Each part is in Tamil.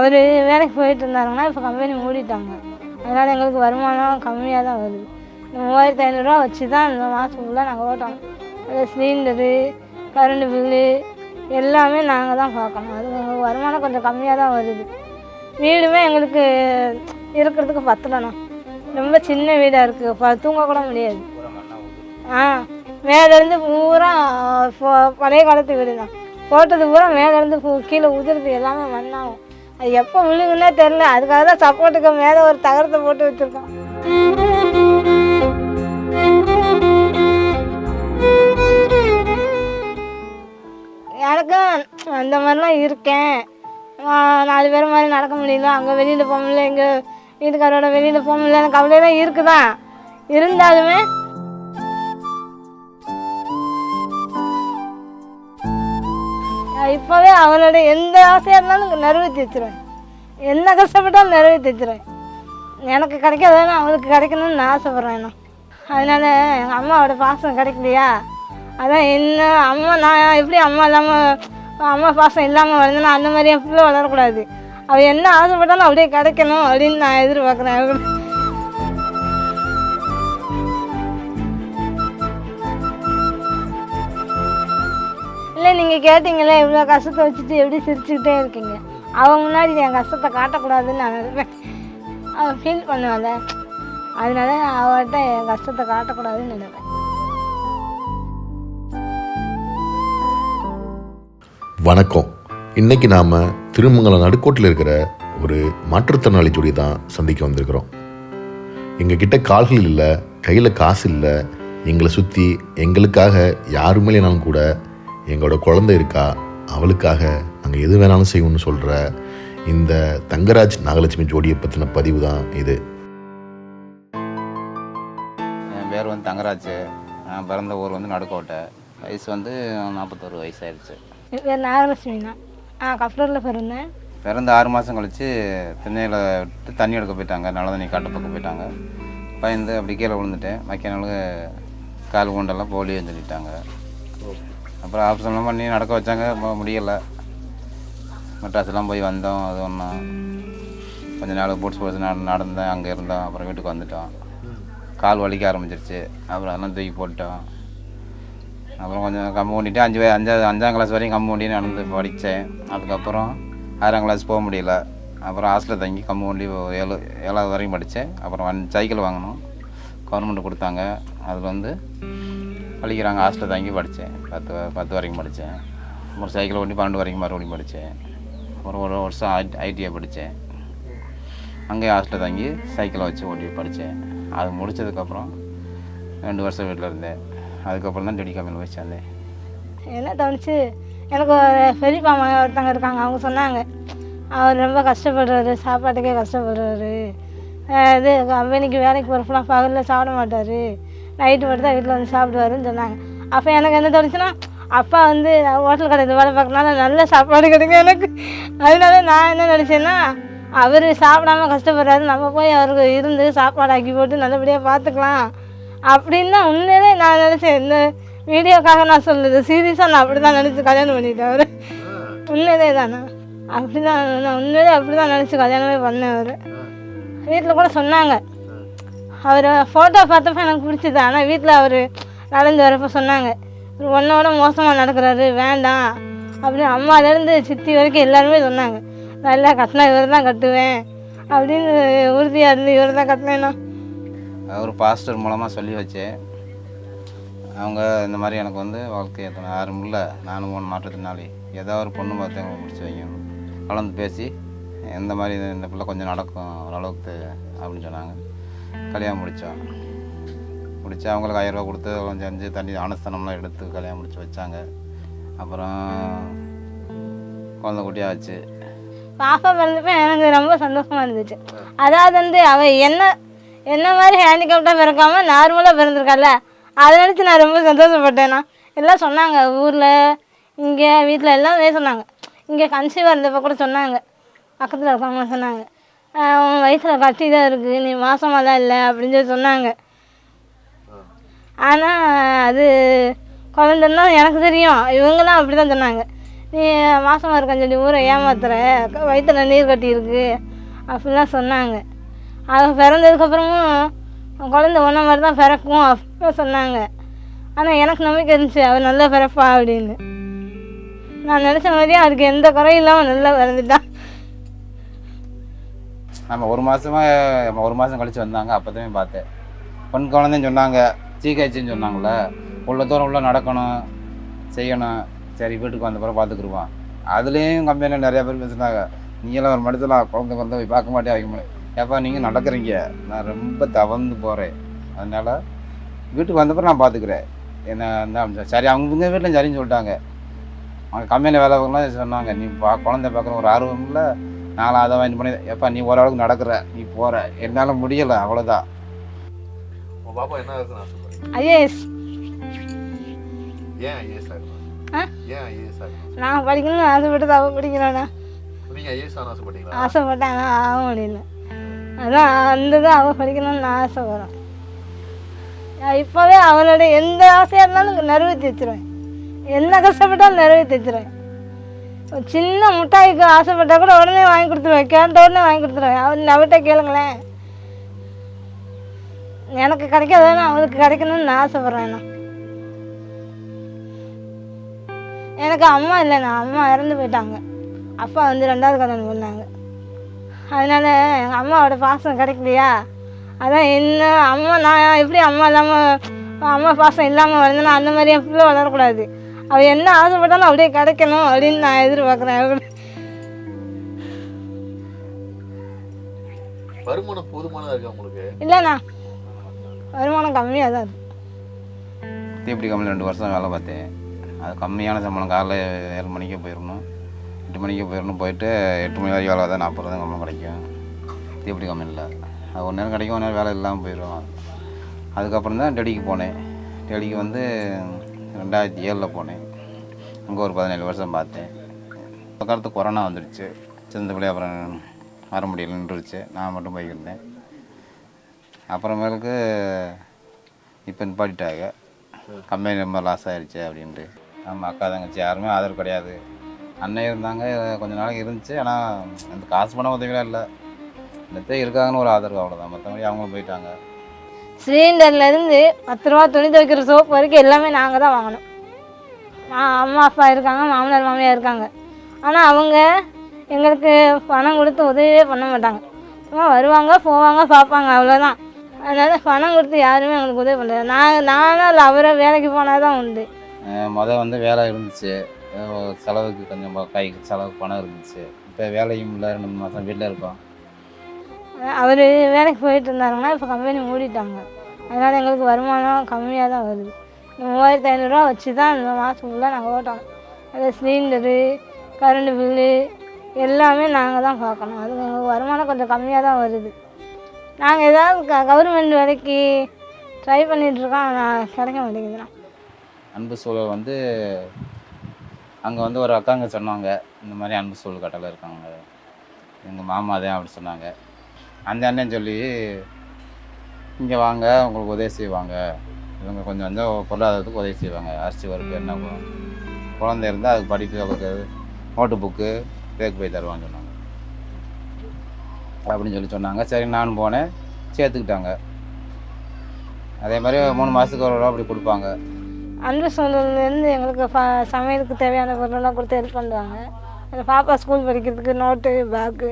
அவர் வேலைக்கு போயிட்டு இருந்தாருங்கன்னா இப்போ கம்பெனி மூடிட்டாங்க. அதனால் எங்களுக்கு வருமானம் கம்மியாக தான் வருது. இந்த 3500 வச்சு தான் இந்த மாதம் ஃபுல்லாக நாங்கள் ஓட்டணும். அது சிலிண்டரு, கரண்ட் பில்லு எல்லாமே நாங்கள் தான் பார்க்கணும். அது எங்களுக்கு வருமானம் கொஞ்சம் கம்மியாக தான் வருது. வீடுமே எங்களுக்கு இருக்கிறதுக்கு பத்தலைண்ணா. ரொம்ப சின்ன வீடாக இருக்குது, தூங்கக்கூட முடியாது. மேலேருந்து பூரா பழைய காலத்து வீடு தான். போட்டது பூரா மேலேருந்து கீழே உதிர்றது எல்லாமே மண்ணாகும். அது எப்போ விழுகுன்னே தெரில. அதுக்காக தான் சப்போர்ட்டுக்கு மேலே ஒரு தகரத்தை போட்டு வச்சுருக்கோம். எனக்கும் அந்த மாதிரிலாம் இருக்கேன். 4 பேர் மாதிரி நடக்க முடியல, அங்கே வெளியில் போக முடியல, எங்கள் வீட்டுக்காரோட வெளியில் போக முடியல, எனக்கு கவலையெல்லாம் இருக்குதான். இருந்தாலுமே இப்போவே அவனோட எந்த ஆசையாக இருந்தாலும் நிறைவேற்றி வச்சுருவேன். என்ன கஷ்டப்பட்டாலும் நிறைவேற்றி வச்சுருவேன். எனக்கு கிடைக்காதானே அவளுக்கு கிடைக்கணும்னு நான் ஆசைப்பட்றேன். அதனால் எங்கள் அம்மாவோட பாசம் கிடைக்கலையா, அதான் என்ன அம்மா நான் எப்படி அம்மா இல்லாமல் அம்மா பாசம் இல்லாமல் வளர்ந்தேன்னா அந்த மாதிரி என் பிள்ளை வளரக்கூடாது. அவள் என்ன ஆசைப்பட்டாலும் அப்படியே கிடைக்கணும் அப்படின்னு நான் எதிர்பார்க்குறேன். இல்லை, நீங்கள் கேட்டீங்களே இவ்வளோ கஷ்டத்தை வச்சுட்டு எப்படி சிரிச்சுக்கிட்டே இருக்கீங்க. அவன் முன்னாடி என் கஷ்டத்தை காட்டக்கூடாதுன்னு நான் நினைப்பேன். அவன் ஃபீல் பண்ணுவாள், அதனால அவள்கிட்ட என் கஷ்டத்தை காட்டக்கூடாதுன்னு நினைப்பேன். வணக்கம். இன்னைக்கு நாம் திருமங்கலம் நடுக்கோட்டில் இருக்கிற ஒரு மாற்றுத்திறனாளி ஜோடி தான் சந்திக்க வந்திருக்கிறோம். எங்ககிட்ட கால்கள் இல்லை, கையில் காசு இல்லை, எங்களை சுற்றி எங்களுக்காக யாருமே இல்லைனாலும் கூட எங்களோட குழந்தை இருக்கா, அவளுக்காக நாங்கள் எது வேணாலும் செய்வோம்னு சொல்கிற இந்த தங்கராஜ் நாகலட்சுமி ஜோடியை பற்றின பதிவு தான் இது. என் பேர் தங்கராஜ். நான் பிறந்த ஊர் நடுக்கோட்டை. வயசு 41 வயசு ஆயிடுச்சு. என் பேர் நாகலட்சுமிண்ணா. கப்ளூரில் பிறந்தேன். பிறந்த 6 மாதம் கழித்து திண்ணையில் விட்டு தண்ணி எடுக்க போயிட்டாங்க. நல்ல தண்ணி காட்டு பக்கம் போயிட்டாங்க. பயந்து அப்படி கீழே விழுந்துட்டேன். வைக்கனாலும் கால் கொண்டெல்லாம் போலியோன்னு சொல்லிட்டாங்க. அப்புறம் ஆப்ஷன்லாம் பண்ணி நடக்க வச்சாங்க, முடியலை. மெட்ராஸ்லாம் போய் வந்தோம். அது ஒன்றா கொஞ்சம் நாள் போட்ஸ் நடந்தேன், அங்கே இருந்தோம். அப்புறம் வீட்டுக்கு வந்துட்டோம். கால் வலிக்க ஆரம்பிச்சிருச்சு. அப்புறம் அதெல்லாம் தூக்கி போட்டோம். அப்புறம் கொஞ்சம் கம்மு பண்ணிவிட்டு 5ஆம் கிளாஸ் வரையும் கம்மு பண்ணி நடந்து படித்தேன். அதுக்கப்புறம் 6ஆம் கிளாஸ் போக முடியல. அப்புறம் ஹாஸ்டலில் தங்கி கம்மு பண்ணி 7ஆவது வரையும் படித்தேன். அப்புறம் சைக்கிள் வாங்கினோம், கவர்மெண்ட் கொடுத்தாங்க. அதில் படிக்கிறாங்க. ஹாஸ்டலில் தங்கி படித்தேன். 10 வரைக்கும் படித்தேன். ஒரு சைக்கிள் ஓட்டி 12 வரைக்கும் மறுபடியும் படித்தேன். ஒரு வருஷம் ஐடிஐ படித்தேன். அங்கேயே ஹாஸ்டலில் தங்கி சைக்கிளை வச்சு ஓட்டி படித்தேன். அது முடித்ததுக்கப்புறம் 2 வருஷம் வீட்டில் இருந்தேன். அதுக்கப்புறம் தான் டெடி கம்பெனியில் போய் சேர்ந்தேன். என்ன தோணுச்சு, எனக்கு ஒரு பெரியப்பா மகன் ஒருத்தங்க இருக்காங்க. அவங்க சொன்னாங்க, அவர் ரொம்ப கஷ்டப்படுறாரு, சாப்பாட்டுக்கே கஷ்டப்படுறாரு, இது கம்பெனிக்கு வேலைக்கு போகிறப்பெல்லாம் பகலில் சாப்பிட மாட்டார், நைட்டு மட்டும் தான் வீட்டில் சாப்பிடுவாருன்னு சொன்னாங்க. அப்போ எனக்கு என்ன தோணுச்சுன்னா, அப்பா ஹோட்டல் கடையில் வேலை பார்க்கறனால நல்ல சாப்பாடு கிடைக்கும் எனக்கு. அதனால நான் என்ன நினச்சேன்னா, அவர் சாப்பிடாம கஷ்டப்படுறாரு, நம்ம போய் அவருக்கு இருந்து சாப்பாடு ஆக்கி போட்டு நல்லபடியாக பார்த்துக்கலாம் அப்படின்னு தான் உண்மையிலே நான் நினச்சேன். இந்த வீடியோக்காக நான் சொல்லுது, சீரியஸாக நான் அப்படி தான் நினச்சி கல்யாணம் பண்ணிட்டேன். அவர் உண்மையிலே தானே அப்படி தான், நான் உண்மையிலே அப்படி தான் நினச்சி கல்யாணமே பண்ணேன். அவர் வீட்டில் கூட சொன்னாங்க, அவர் ஃபோட்டோ பார்த்தப்ப எனக்கு பிடிச்சிது. ஆனால் வீட்டில் அவர் நடந்து வரப்போ சொன்னாங்க, உன்னோட மோசமாக நடக்கிறாரு, வேண்டாம் அப்படின்னு. அம்மாலேருந்து சித்தி வரைக்கும் எல்லாருமே சொன்னாங்க, நல்லா கட்டினா இவர் தான் கட்டுவேன் அப்படின்னு உறுதியாக இருந்து இவர் தான் கட்டினேன்னா. ஒரு பாஸ்டர் மூலமாக சொல்லி வச்சேன். அவங்க இந்த மாதிரி எனக்கு வாழ்க்கை யாரும் இல்லை, நானும் 3 மாற்றத்தினாலே ஏதாவது ஒரு பொண்ணு பார்த்து அவங்க முடிச்சு வைக்கணும், கலந்து பேசி எந்த மாதிரி இந்த பிள்ளை கொஞ்சம் நடக்கும் ஓரளவுக்கு அப்படின்னு சொன்னாங்க. கல்யாணம் முடித்தோம். அவங்களுக்கு 1000 ரூபா கொடுத்து கொஞ்சம் செஞ்சு தண்ணி அனுஸ்தானம்லாம் எடுத்து கல்யாணம் முடிச்சு வச்சாங்க. அப்புறம் குழந்தை குட்டியாக ஆச்சு. பாப்பா பிறந்தப்ப எனக்கு ரொம்ப சந்தோஷமாக இருந்துச்சு. அதாவது அவள் என்ன மாதிரி ஹேண்டிகேப்டாக பிறக்காமல் நார்மலாக பிறந்திருக்கால, அதை நினச்சி நான் ரொம்ப சந்தோஷப்பட்டேன்னா. எல்லாம் சொன்னாங்க, ஊரில் இங்கே வீட்டில் எல்லாமே சொன்னாங்க. இங்கே கன்சீவாக இருந்தப்போ கூட சொன்னாங்க, பக்கத்தில் இருக்கவங்க சொன்னாங்க, உன் வயசில் கட்டி தான் இருக்குது, நீ மாசமாலாம் இல்லை அப்படின்னு சொல்லி சொன்னாங்க. ஆனால் அது குழந்தைன்னா எனக்கு தெரியும், இவங்கெல்லாம் அப்படி தான் சொன்னாங்க. நீ மாசமாக இருக்கன்னு சொல்லி ஊரை ஏமாத்துற, வயிற்றுல நீர் கட்டி இருக்கு அப்படிலாம் சொன்னாங்க. அவள் பிறந்ததுக்கப்புறமும் குழந்தை ஒன்றை மாதிரி தான் பிறக்கும் அப்படின்னு சொன்னாங்க. ஆனால் எனக்கு நம்பிக்கை இருந்துச்சு அவள் நல்லா பிறப்பா அப்படின்னு. நான் நினச்ச மாதிரியே அவருக்கு எந்த குறையும் இல்லாமல் நல்லா பிறந்துட்டான். நம்ம ஒரு மாதம் கழித்து வந்தாங்க. அப்போதான் பார்த்தேன். பொன் குழந்தைன்னு சொன்னாங்க, சீக்காய்ச்சின்னு சொன்னாங்கள. உள்ள தூரம் உள்ள நடக்கணும் செய்யணும். சரி வீட்டுக்கு வந்த பிறகு பார்த்துக்குருவான். அதுலேயும் கம்பெனியில் நிறையா பேர் பேசுனாங்க, நீங்களாம் ஒரு மடத்தில் குழந்தை போய் பார்க்க மாட்டே வைக்க முடியும். ஏப்பா நீங்கள் நடக்கிறீங்க, நான் ரொம்ப தவந்து போகிறேன், அதனால் வீட்டுக்கு வந்தப்பறம் நான் பார்த்துக்கிறேன் என்ன இருந்தால் சரி. அவங்க வீட்டில் சரின்னு சொல்லிட்டாங்க. அவங்க கம்பெனியில் வேலை பார்க்கலாம் சொன்னாங்க, நீ குழந்தை பார்க்குற ஒரு ஆர்வம் இல்லை, நானும் அதை வாங்கி பண்ணி எப்பா நீ ஓரளவுக்கு நடக்கிற, நீ போகிற, என்னால் முடியலை, அவ்வளோதான். உங்கள் பாப்பா என்ன ஆகுதுன்னு ஆசைப்படுறீங்க? ஐஏஎஸ். ஏன் ஐஏஎஸ் ஆகணும்? ஏன் ஐஏஎஸ் ஆகணும்? நான் படிக்கணும்னு ஆசைப்பட்டு அவள் படிக்கிறானா? நீங்கள் ஐஏஎஸ் ஆகணும் ஆசைப்பட்டீங்களா? ஆசைப்பட்டேன், ஆனால் ஆக முடியல. அதான் அந்த தான் அவள் படிக்கணும்னு நான் ஆசைப்படுறேன். நான் இப்போவே அவளோட எந்த ஆசையாக இருந்தாலும் நிறைவேற்றி வச்சுருவேன். என்ன கஷ்டப்பட்டாலும் நிறைவேற்றி வச்சுருவேன். ஒரு சின்ன மிட்டாய்க்கு ஆசைப்பட்டால் கூட உடனே வாங்கி கொடுத்துருவேன். கேட்ட உடனே வாங்கி கொடுத்துருவேன். அவள்கிட்ட கேளுங்களேன், எனக்கு கிடைக்காதானே அவளுக்கு கிடைக்கணும்னு நான் ஆசைப்பட்றேன். நான் எனக்கு அம்மா இல்லைண்ணா, அம்மா இறந்து போயிட்டாங்க. அப்பா வந்து 2வது கல்யாணம் பண்ணாங்க. அதனால் எங்கள் அம்மாவோட பாசம் கிடைக்கலையா, அதான் என்ன அம்மா நான் எப்படி அம்மா இல்லாமல் அம்மா பாசம் இல்லாமல் வளர்ந்தேன்னா அந்த மாதிரி என் பிள்ளை வளரக்கூடாது. அவள் என்ன ஆசைப்பட்டாலும் அப்படியே கிடைக்கணும் அப்படின்னு நான் எதிர்பார்க்குறேன். வருமானம் போதுமானதாக இருக்கா உங்களுக்கு? இல்லைண்ணா, வருமானம் கம்மியாக தான் இருக்குது. தீப்பெட்டி கம்பெனி 2 வருஷம் வேலை பார்த்தேன். அது கம்மியான சம்பளம். காலைல 7 மணிக்கு போயிடணும், 8 மணிக்கு போயிடணும். போயிட்டு 8 மணி வரைக்கும் வேலை தான் 40 தான் சம்பளம் கிடைக்கும் தீப்பெட்டி கம்பெனியில். அது ஒரு நேரம் கிடைக்கும், ஒரு நேரம் வேலை இல்லாமல் போயிடும். அதுக்கப்புறம் தான் டெல்லிக்கு போனேன். டெல்லிக்கு வந்து 2007 போனேன். அங்கே ஒரு 17 வருஷம் பார்த்தேன். காலத்து கொரோனா வந்துடுச்சு. சின்னப்பிள்ளை அப்புறம் வர முடியல, நின்றுச்சு. நான் மட்டும் போய்க்கிருந்தேன். அப்புறமேலுக்கு இப்போ நிப்பாட்டிட்டாங்க. கம்பெனி ரொம்ப லாஸ் ஆகிடுச்சு அப்படின்ட்டு. நம்ம அக்கா தங்கச்சி யாருமே ஆதரவு கிடையாது. அண்ணன் இருந்தாங்க, கொஞ்சம் நாளைக்கு இருந்துச்சு. ஆனால் அந்த காசு பணம் உதவிலாம் இல்லை, இந்த இருக்காங்கன்னு ஒரு ஆதரவு, அவ்வளோதான். மற்றபடி அவங்களும் போயிட்டாங்க. சிலிண்டர்லேருந்து 10 ரூபா துணி துவைக்கிற சோப்பு வரைக்கும் எல்லாமே நாங்கள் தான் வாங்கணும். அம்மா அப்பா இருக்காங்க, மாமனார் மாமியார் இருக்காங்க. ஆனால் அவங்க எங்களுக்கு பணம் கொடுத்து உதவியே பண்ண மாட்டாங்க. சும்மா வருவாங்க போவாங்க பார்ப்பாங்க, அவ்வளோதான். அதனால் பணம் கொடுத்து யாருமே எங்களுக்கு உதவி பண்ணுறது. நானும் இல்லை அவரை வேலைக்கு போனால் தான் உண்டு. வந்து வேலை இருந்துச்சு, செலவுக்கு கொஞ்சம் கைக்கு செலவுக்கு பணம் இருந்துச்சு. இப்போ வேலையும் இல்லை, 2 மாதம் வீட்டில் இருக்கோம். அவர் வேலைக்கு போயிட்டு இருந்தாருங்கன்னா இப்போ கம்பெனி மூடிட்டாங்க. அதனால் எங்களுக்கு வருமானம் கம்மியாக தான் வருது. 3500 ரூபா வச்சு தான் இந்த மாதம் ஃபுல்லாக நாங்கள் ஓட்டோம். அது சிலிண்டரு, கரண்ட் பில்லு எல்லாமே நாங்கள் தான் பார்க்கணும். அது எங்களுக்கு வருமானம் கொஞ்சம் கம்மியாக தான் வருது. நாங்கள் ஏதாவது கவர்மெண்ட் வேலைக்கு ட்ரை பண்ணிகிட்ருக்கோம், ஆனால் கிடைக்க மாட்டேங்குதுண்ணா. அன்பு சூழல் வந்து அங்கே வந்து ஒரு அக்காங்க சொன்னாங்க, இந்த மாதிரி அன்பு சூழல் கட்டளை இருக்காங்க, எங்கள் மாமா தான் அப்படி சொன்னாங்க. அந்த அண்ணன் சொல்லி இங்கே வாங்க, உங்களுக்கு உதவி செய்வாங்க, இவங்க கொஞ்சம் கொஞ்சம் பொருளாதாரத்துக்கு உதவி செய்வாங்க. அரிசி வறுப்பு என்ன குழந்தை இருந்தால் அதுக்கு படிப்பு அவருக்கு நோட்டு புக்கு பேக்கு போய் தருவான்னு சொன்னாங்க. அப்படின்னு சொன்னாங்க. சரி நானும் போனேன், சேர்த்துக்கிட்டாங்க. அதே மாதிரி 3 மாதத்துக்கு ஒரு ரூபா அப்படி கொடுப்பாங்க. அன்பு சூழல்லேருந்து எங்களுக்கு சமையலுக்கு தேவையான பொருளெல்லாம் கொடுத்து ஹெல்ப் பண்ணுவாங்க. அந்த பாப்பா ஸ்கூல் படிக்கிறதுக்கு நோட்டு, பேக்கு,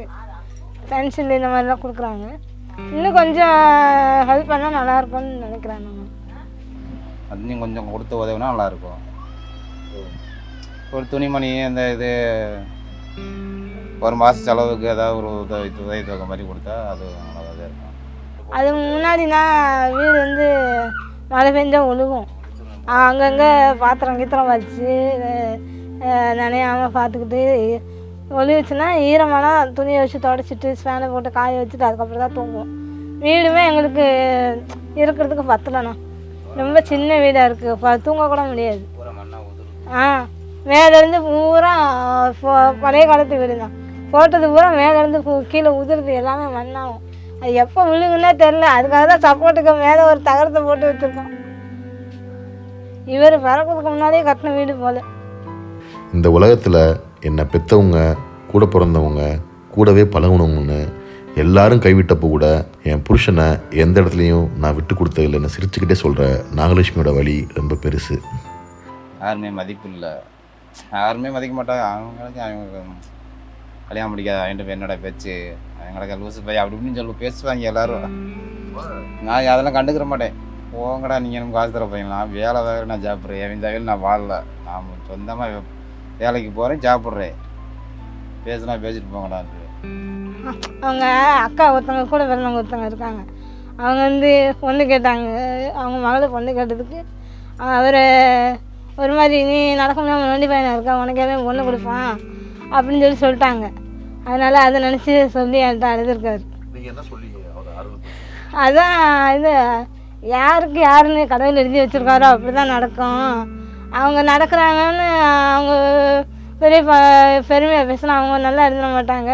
பென்சில் இந்த மாதிரிலாம் கொடுக்குறாங்க. இன்னும் கொஞ்சம் ஹெல்ப் பண்ணால் நல்லாயிருக்கும்னு நினைக்கிறேன். நான் அதையும் கொஞ்சம் கொடுத்து உதவினா நல்லாயிருக்கும். ஒரு துணிமணி அந்த இது ஒரு மாத செலவுக்கு ஏதாவது ஒரு உதவி தொகை மாதிரி கொடுத்தா அது நல்லா தான் இருக்கும். அது முன்னாடினா வீடு வந்து மழை பெஞ்சால் ஒழுகும். அங்கங்கே பாத்திரம் கீத்திரம் வச்சு நனையாமல் பார்த்துக்கிட்டு ஒழுகுச்சுன்னா ஈரமான துணியை வச்சு துடைச்சிட்டு ஃபேனை போட்டு காய வச்சுட்டு அதுக்கப்புறம் தான் தூங்குவோம். வீடுமே எங்களுக்கு இருக்கிறதுக்கு பத்தலைண்ணா. ரொம்ப சின்ன வீடாக இருக்குது, தூங்கக்கூட முடியாது. மேலேருந்து பூரா பழைய காலத்து வீடு தான். போட்டது பூரா மேலேருந்து கீழே உதிருது, எல்லாமே மண்ணாகும். அது எப்போ விழுங்குன்னே தெரில. அதுக்காக தான் சப்போர்ட்டுக்கு மேலே ஒரு தகரத்தை போட்டு வச்சுருக்கோம். இவர் பிறக்கிறதுக்கு முன்னாடியே கட்டின வீடு போல். இந்த உலகத்தில் என்னை பெற்றவங்க, கூட பிறந்தவங்க, கூடவே பழகுனவங்கன்னு எல்லாரும் கைவிட்டப்போ கூட என் புருஷனை எந்த இடத்துலையும் நான் விட்டு கொடுத்ததில்லைன்னு சிரிச்சுக்கிட்டே சொல்கிற நாகலட்சுமியோட வழி ரொம்ப பெருசு. யாருமே மதிப்பு இல்லை, யாருமே மதிக்க மாட்டாங்க. அவங்க கல்யாணம் முடிக்காத அவன்ட்டு என்னோட பேச்சு, அவங்களுக்கு லூசு பையன் அப்படி இப்படின்னு சொல்லி பேசுவாங்க எல்லாரும். நான் அதெல்லாம் கண்டுக்கிற மாட்டேன். போங்கடா, நீங்கள் எனக்கு காசு தர பையன், நான் வேலை வேறு, நான் சாப்பிட்றேன், என் தகவல் நான் வாழல, நான் சொந்தமாக வேலைக்கு போகிறேன், சாப்பிட்றேன், பேசுனா பேசிட்டு போங்கடான்னு. அவங்க அக்கா ஒருத்தவங்க கூட பிறந்தவங்க ஒருத்தவங்க இருக்காங்க. அவங்க வந்து பொண்ணு கேட்டாங்க. அவங்க மகளை பொண்ணு கேட்டதுக்கு அவர் ஒரு மாதிரி, நீ நடக்க முடியாமல் நொண்டி பையனாக இருக்கா, உனக்கு எதுவும் பொண்ணு கொடுப்பான் அப்படின்னு சொல்லிட்டாங்க. அதனால் அதை நினச்சி சொல்லி என்கிட்ட அழுதுருக்காரு. அதான் இது யாருக்கு யாருன்னு கடவுள் எழுதி வச்சுருக்காரோ அப்படி தான் நடக்கும். அவங்க நடக்கிறாங்கன்னு அவங்க பெரிய பெருமையாக பேசினா அவங்க நல்லா எழுதிட மாட்டாங்க.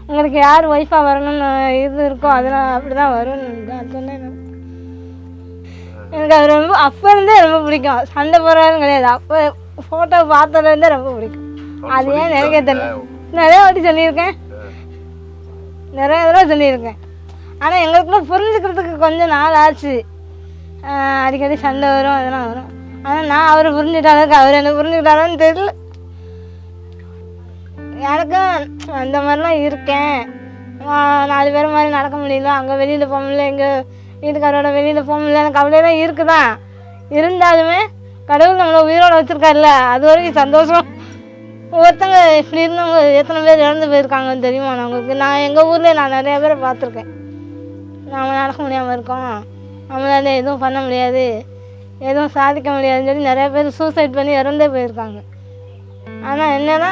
உங்களுக்கு யார் ஒய்ஃபாக வரணும்னு இது இருக்கோ அதெல்லாம் அப்படி தான் வரும்னு சொன்னேன். எனக்கு அது ரொம்ப அப்போ இருந்தே ரொம்ப பிடிக்கும். சண்டை போடுறதும் கிடையாது, அப்போ ஃபோட்டோ பார்த்ததுலேருந்தே ரொம்ப பிடிக்கும். அது ஏன் எனக்கே தெரியல. நிறைய வாட்டி சொல்லியிருக்கேன், நிறைய தடவை சொல்லியிருக்கேன். ஆனால் எங்களுக்குள்ள புரிஞ்சுக்கிறதுக்கு கொஞ்சம் நாள் ஆச்சு. அடிக்கடி சண்டை வரும், அதெல்லாம் வரும். ஆனால் நான் அவரை புரிஞ்சுக்கிட்ட அளவுக்கு அவர் என்ன புரிஞ்சுக்கிட்டாரோன்னு தெரியல. எனக்கும் அந்த மாதிரிலாம் இருக்கேன். 4 பேர் மாதிரி நடக்க முடியல, அங்கே வெளியில் போக முடியல, எங்கள் வீட்டுக்காரோட வெளியில் போக முடியல, எனக்கு கவலையெல்லாம் இருக்குதான். இருந்தாலுமே கடவுள் நம்மளை உயிரோடு வச்சுருக்காருல்ல, அது வரைக்கும் சந்தோஷம். ஒருத்தங்க இப்படி இருந்தவங்க எத்தனை பேர் இறந்து போயிருக்காங்கன்னு தெரியுமா நம்மளுக்கு? நான் எங்கள் ஊரில் நான் நிறையா பேரை பார்த்துருக்கேன். நம்ம நடக்க முடியாமல் இருக்கோம், நம்மளால எதுவும் பண்ண முடியாது, எதுவும் சாதிக்க முடியாதுன்னு சொல்லி நிறையா பேர் சூசைட் பண்ணி இறந்தே போயிருக்காங்க. ஆனால் என்னன்னா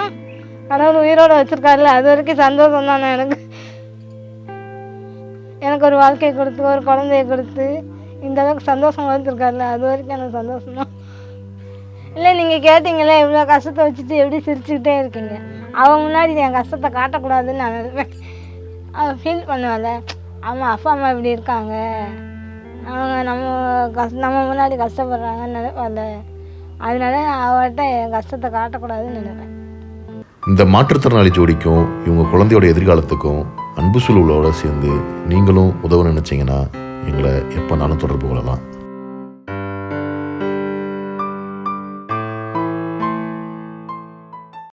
கடவுள் உயிரோடு வச்சுருக்காருல்ல, அது வரைக்கும் சந்தோஷம் தானே. எனக்கு ஒரு வாழ்க்கையை கொடுத்து, ஒரு குழந்தைய கொடுத்து இந்த அளவுக்கு சந்தோஷம் வச்சுருக்காருல்ல, அது வரைக்கும் எனக்கு சந்தோஷம் தான். இல்லை, நீங்கள் கேட்டிங்களே இவ்வளோ கஷ்டத்தை வச்சுட்டு எப்படி சிரிச்சுக்கிட்டே இருக்கீங்க, அவன் முன்னாடி என் கஷ்டத்தை காட்டக்கூடாதுன்னு நான் நினைப்பேன். அவன் ஃபீல் பண்ணுவாள், ஆமாம் அப்பா அம்மா இப்படி இருக்காங்க, அவங்க நம்ம முன்னாடி கஷ்டப்படுறாங்கன்னு நினைப்பாள். அதனால அவர்கிட்ட என் கஷ்டத்தை காட்டக்கூடாதுன்னு நினைப்பேன். இந்த மாற்றுத்திறனாளி ஜோடிக்கும் இவங்க குழந்தையோட எதிர்காலத்துக்கும் அன்பு சூழலோடு சேர்ந்து நீங்களும் உதவ நினச்சிங்கன்னா எங்களை எப்போனாலும் தொடர்பு கொள்ளலாம்.